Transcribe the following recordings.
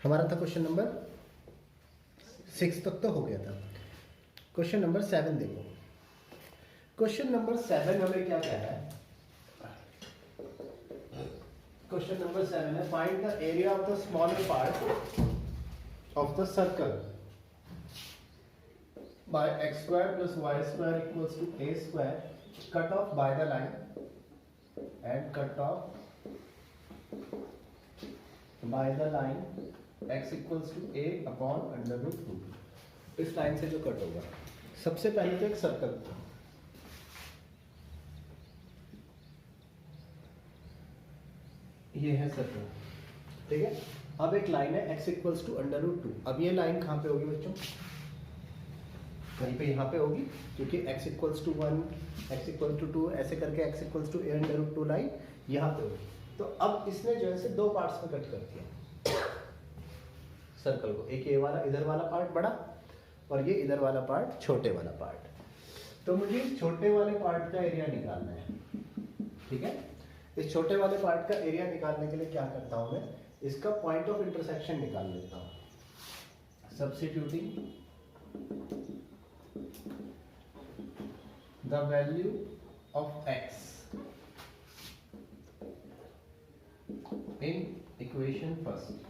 हमारा था question number 6 तक तो हो गया था। क्वेश्चन नंबर 7 देखो। क्वेश्चन नंबर 7 हमें क्या कह रहा है? क्वेश्चन नंबर 7 है find the area of the smaller part of the circle by x square plus y square equals to a square cut off by the line and cut off by the line x equals to a upon under root 2। इस line से जो cut होगा, सबसे पहले तो एक circle, ये है सर्कल, ठीक है। अब एक लाइन है x equals to under root 2। अब ये लाइन कहाँ पे होगी बच्चों? कहीं पे यहाँ पे होगी, क्योंकि x equals to 1, x equals to 2 ऐसे करके x equals to a under root 2 line यहाँ पे होगी। तो अब इसने जो है से दो पार्ट्स में कट कर दिया सर्कल को, एक ये वाला इधर वाला पार्ट बड़ा और ये इधर वाला पार्ट छोटे वाला पार्ट। तो मुझे इस छोटे वाले पार्ट का एरिया निकालना है, ठीक है। इस छोटे वाले पार्ट का एरिया निकालने के लिए क्या करता हूं मैं, इसका पॉइंट ऑफ इंटरसेक्शन निकाल लेता हूं। Substituting the value of x in equation first,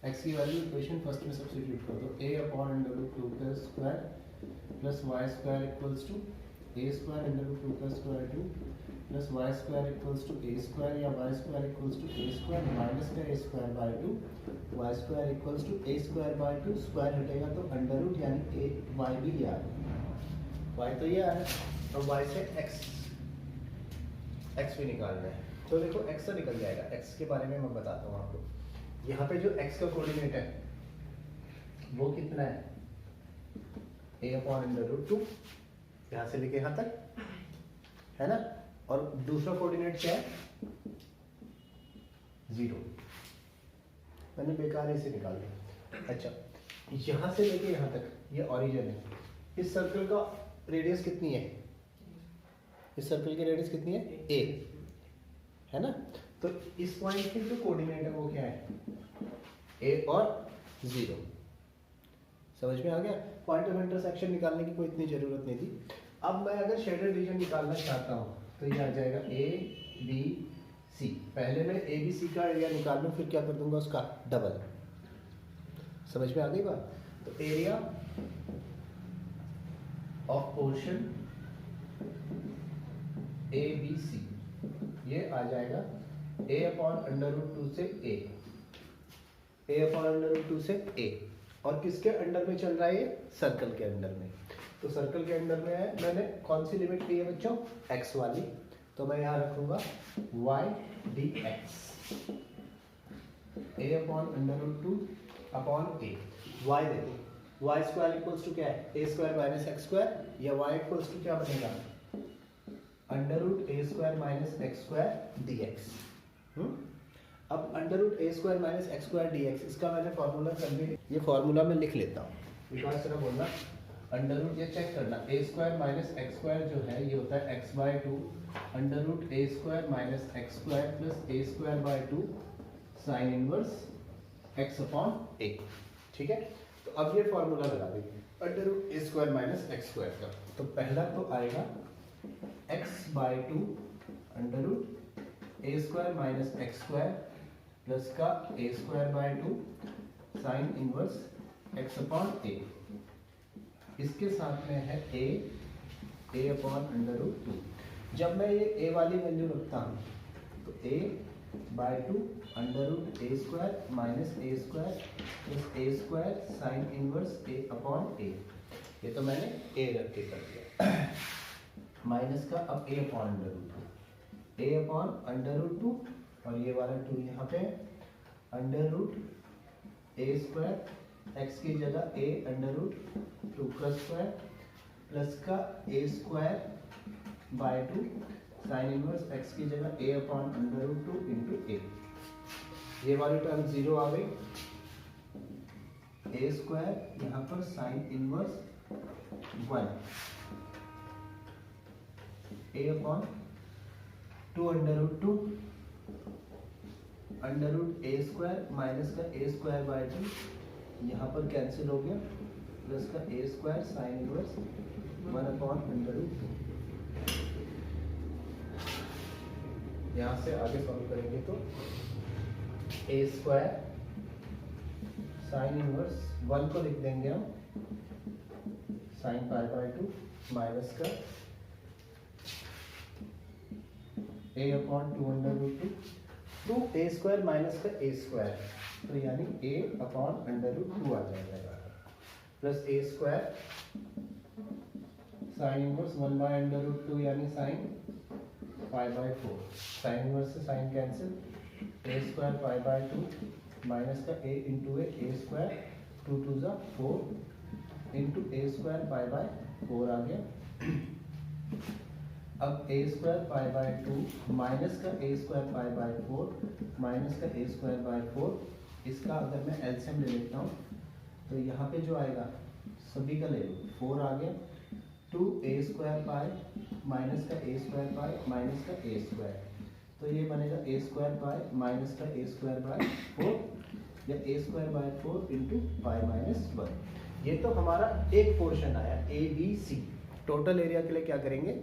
x की वैल्यू इक्वेशन फर्स्ट में सब्स्टिट्यूट कर दो। a अपॉन अंडर रूट 2 का square plus y square equals to a square under root 2 का square 2 plus y square equals to a square या y square equals to a square minus का a square by 2, y square equals to a square by 2, square हटेगा तो under root यानी a y भी ये आ रहा है, y तो ये आ रहा है। अब y से x भी निकालना है, तो देखो x तो निकल जाएगा। x के बारे में मैं बताता हूँ आपको। यहाँ पे जो x का कोऑर्डिनेट है वो कितना है, a अपॉन अंडर रूट 2, यहाँ से लेके यहाँ तक है ना। और दूसरा कोऑर्डिनेट क्या है, 0। मैंने बेकार इसे निकाल दिया। अच्छा, यहाँ से लेके यहाँ तक ये ओरिजिन है। इस सर्कल का रेडियस कितनी है, इस सर्कल की रेडियस कितनी है, a है ना। तो इस पॉइंट के जो कोऑर्डिनेट है वो क्या है, a और 0। समझ में आ गया? पॉइंट ऑफ इंटरसेक्शन निकालने की कोई इतनी जरूरत नहीं थी। अब मैं अगर शेडेड रीजन निकालना चाहता हूँ तो ये आ जाएगा a b c। पहले मैं a b c का एरिया निकाल लूँ, फिर क्या कर दूंगा उसका डबल। समझ में आ गई बात? तो area of portion a b c ये आ जाएगा a अपॉन अंडर रूट 2 से a अपॉन अंडर रूट 2 से a। और किसके अंडर में चल रहा है ये, सर्कल के अंडर में। तो सर्कल के अंडर में है, मैंने कौन सी लिमिट ली है बच्चों, x वाली। तो मैं यहाँ रखूंगा y dx, a upon under root 2 upon a। y देखो, y स्क्वायर इक्वल्स टू क्या है, a square minus x square, या y इक्वल्स टू क्या बनेगा, under root a square minus x square dx। अब under root a square minus x square dx, इसका मैंने formula कर दिया, ये फॉर्मूला मैं लिख लेता हूँ। विकास तरह बोलना, अंडर रूट ये चेक करना, a square minus x square जो है ये होता है x by 2 under root a square minus x square plus a square by 2 sine inverse x upon a, ठीक है। तो अब ये फॉर्मूला लगा देंगे under root a square minus x square का। तो पहला तो आएगा x by 2 under root a square minus x square plus का a square by 2 sine inverse x upon a। इसके साथ में है a अपॉन अंडर रूट 2। जब मैं ये a वाली वैल्यू रखता हूँ तो a by 2 under root a square minus a square plus a square sine inverse a upon a। ये तो मैंने a रख के कर दिया माइनस का, अब a upon under root 2, a upon under root 2 और ये वाला 2 यहाँ पे under root a square, x की जगह a अंडर रूट 2 का स्क्वायर प्लस का a square by 2 sine inverse x की जगह a upon under root 2 into a। ये वाली टर्म 0 आ गई, a स्क्वायर यहाँ पर sine inverse 1 a upon 2 under root 2 under root A square minus का ए स्क्वायर बाय 2, यहाँ पर कैंसिल हो गया, प्लस का ए स्क्वायर साइन इनवर्स 1/√2। यहाँ से आगे सॉल्व करेंगे तो ए स्क्वायर साइन इनवर्स 1 को लिख देंगे हम साइन पाई बाय 2 माइनस का a/2√2 to A square minus का ए स्क्वायर, तो यानी a/√2 आ जाएगा, plus A square sine inverse 1/√2 यानी sine pi by 4, sine inverse से sine cancel, A square pi by 2 minus का a इंटू ए स्क्वायर 2 2 ज़ा 4 into A square pi by 4 आ गया। अब A square pi by 2 minus का A square pi by 4 minus का A square by 4, इसका अगर मैं एलसीएम ले लेता हूँ तो यहाँ पे जो आएगा सभी का ले लो, 4 आ गया, 2 ए स्क्वायर पाई माइनस का ए स्क्वायर पाई माइनस का ए स्क्वायर, तो ये बनेगा ए स्क्वायर पाई माइनस का ए स्क्वायर बाय 4 या A square by 4 into pi minus 1। ये तो हमारा एक पोर्शन आया A B C. Total area के लिए क्या करेंगे,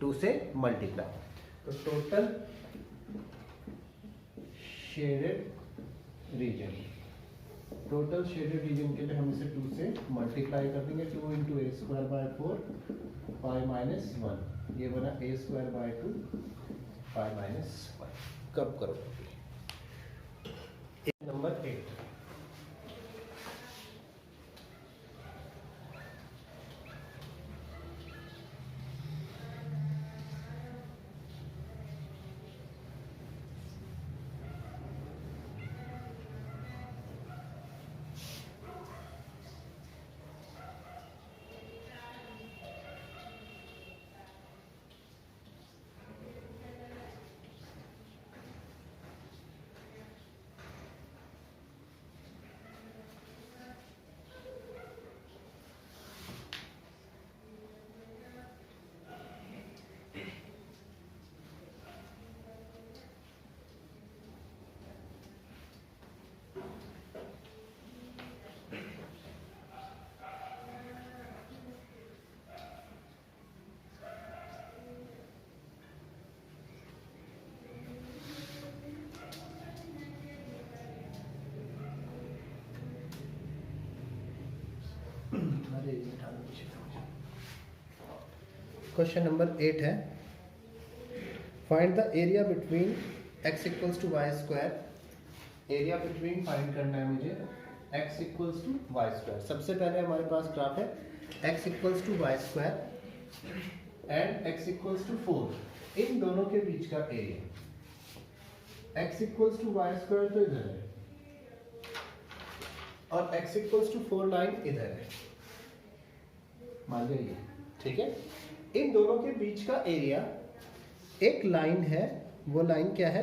2 से मल्टीप्लाई, तो total shaded region, total shaded region के लिए हम इसे 2 से मल्टीप्लाई कर देंगे, 2 into A square by 4 pi minus 1, ये बना A square by 2 pi minus 1। कब करोगे नंबर 8। क्वेश्चन नंबर 8 है, find the area between x equals to Y square. Area between find करना है मुझे x equals to Y square. सबसे पहले हमारे पास ग्राफ है x equals to Y square and x equals to 4, इन दोनों के बीच का area. x equals to Y square तो इधर है और x इक्वल्स टू 4 लाइन इधर है, मान लीजिए ये, ठीक है। इन दोनों के बीच का एरिया, एक लाइन है, वो लाइन क्या है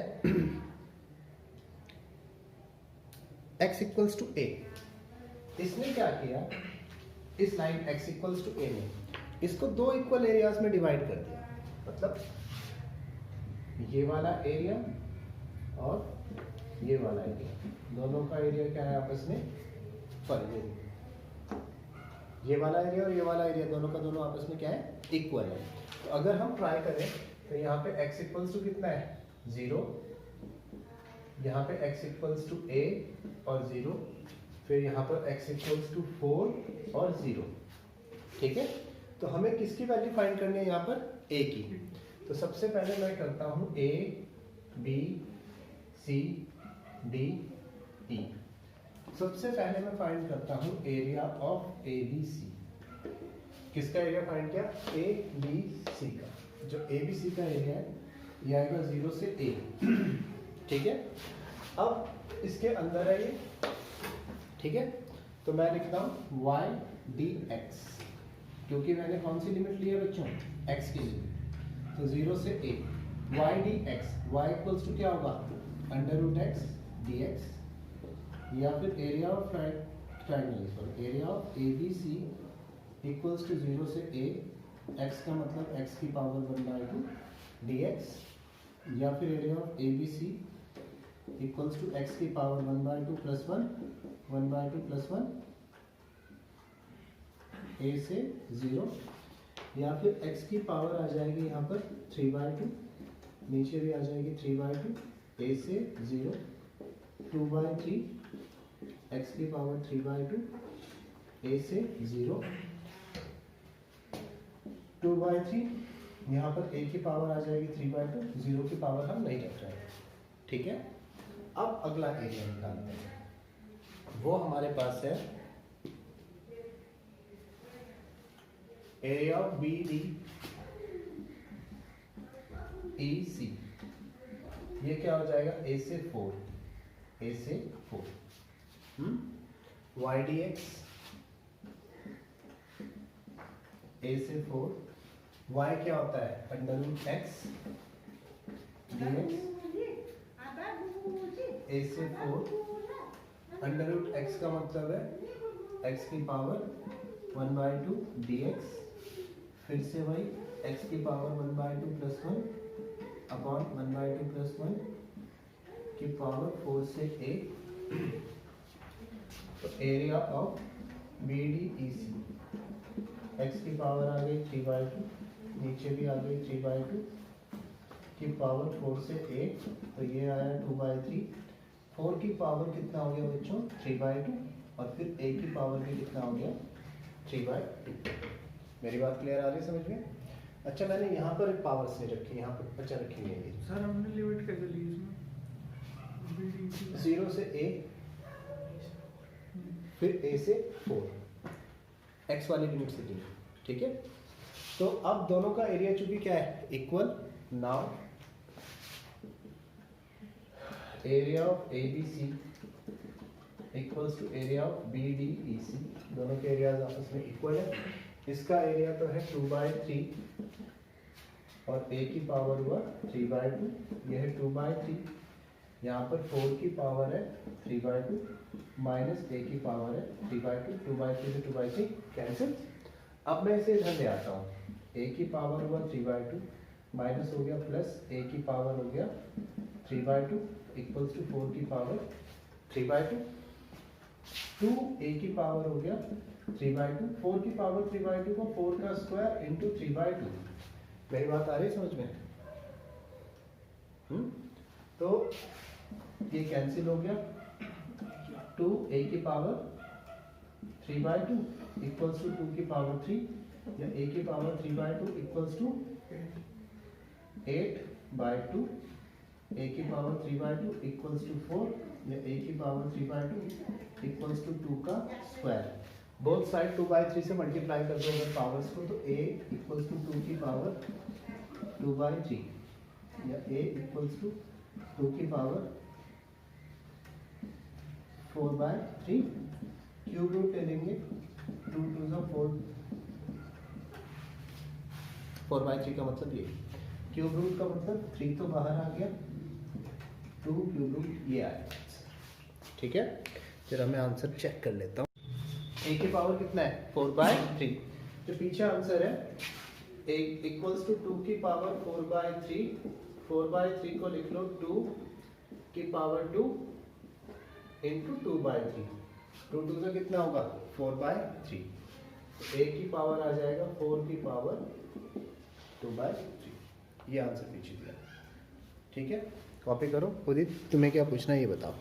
x इक्वल्स टू a। इसने क्या किया, इस line x equals to a में इसको 2 इक्वल एरियाज में डिवाइड कर दिया, मतलब ये वाला एरिया और ये वाला एरिया, दोनों का एरिया क्या है आपस में फर्क, ये वाला एरिया और ये वाला एरिया दोनों का दोनों आपस में क्या है, इक्वल है। तो अगर हम ट्राई करें तो यहाँ पे x इक्वल्स टू कितना है 0, यहाँ पे x इक्वल्स टू a और 0, फिर यहाँ पर x इक्वल्स टू 4 और 0, ठीक है। तो हमें किसकी वैल्यू फाइंड करनी है, यहाँ पर a की। तो सबसे पहले मैं करता हूँ a b c d e। सबसे पहले मैं फाइंड करता हूँ area of A B C. किसका एरिया फाइंड किया, ए बी सी का। जो ए बी सी का एरिया है ये आएगा 0 से a, ठीक है। अब इसके अंदर है ये, ठीक है। तो मैं लिखता हूँ y dx, क्योंकि मैंने कौन सी लिमिट ली है बच्चों, x की लिमिट। तो 0 से a y dx, y equals to क्या होगा √x dx, या फिर area of triangle, area of A B C equals to 0 से a, x का मतलब x की पावर 1/2 dx, या फिर area of A B C equals to X की पावर 1/2 प्लस 1, 1/2 प्लस 1 ए से 0, या फिर x की पावर आ जाएगी यहाँ पर 3/2, नीचे भी आ जाएगी 3/2, a से 0, 2/3, x की पावर 3/2, a से 0, 2/3, यहाँ पर a की पावर आ जाएगी 3/2, 0 की पावर हम नहीं रख रहे हैं, ठीक है। अब अगला एरिया निकालते हैं, वो हमारे पास है area of B D E C, ये क्या हो जाएगा, a से 4, a से 4, वाई डी एक्स a से 4, y क्या होता है, under root X D X, a से 4, अंडर रूट एक्स का मतलब है x की पावर 1/2 dx, फिर से वही x की पावर 1/2 प्लस 1 अपॉन 1/2 प्लस 1 की पावर 4 से a, तो area of B D E C, x की पावर आ गई 3/2, नीचे भी आ गई 3/2 की पावर 4 से a, तो ये आया 2/3, 4 की पावर कितना हो गया बच्चों 3/2, और फिर a की पावर भी कितना हो गया 3/2। मेरी बात क्लियर आ रही है समझ में? अच्छा, मैंने यहाँ पर एक पावर्स नहीं रखी, यहाँ पर बच्चा रखी नहीं है सर, हमने लिमिट कैसे ली इसमें? 0 से a, फिर a से 4, x वाली लिमिट से ली, ठीक है। तो अब दोनों का एरिया चूंकि क्या है equal, now area of A B C equals to area of B D E C, दोनों के एरियाज आपस में इक्वल है। इसका एरिया तो है 2/3 और a की पावर हुआ 3/2, यह है 2/3, यहाँ पर 4 की पावर है 3/2 माइनस a की पावर है 3/2, 2/3 से 2/3 कैंसिल। अब मैं इसे इधर ले आता हूँ, a की पावर हुआ 3/2 माइनस हो गया प्लस a की पावर हो गया 3/2 इक्वल्स टू 4 की पावर 3/2, 2a की पावर हो गया 3/2, 4 की पावर 3/2 को 4 का स्क्वायर इंटू 3/2। मेरी बात आ रही है समझ में? तो ये कैंसिल हो गया, 2a की पावर 3/2 इक्वल्स टू 2 की पावर 3, या a की पावर 3/2 इक्वल्स टू 8/2, a की पावर 3/2 इक्वल्स टू 4, या a की पावर 3/2 इक्वल्स टू 2 का स्क्वायर। बोथ साइड 2/3 से मल्टीप्लाई कर दो अगर पावर्स को, तो a इक्वल्स टू 2 की पावर 2/3, या a इक्वल्स टू 2 की पावर 4/3, क्यूब रूट ले लेंगे, 2 2 ज़ा 4, 4/3 का मतलब ये, क्यूब रूट का मतलब 3 तो बाहर आ गया, 2 क्यूब रूट ये आया, ठीक है। फिर मैं आंसर चेक कर लेता हूँ, a की पावर कितना है 4/3, जो पीछे आंसर है a इक्वल्स टू 2 की पावर 4/3, 4/3 को लिख लो 2 की पावर 2 इंटू 2/3, 2 2 से कितना होगा 4/3, a की पावर आ जाएगा 4 की पावर 2/3, ये आंसर पीछे दिया, ठीक है। कॉपी करो खुद ही, तुम्हें क्या पूछना है ये बताओ।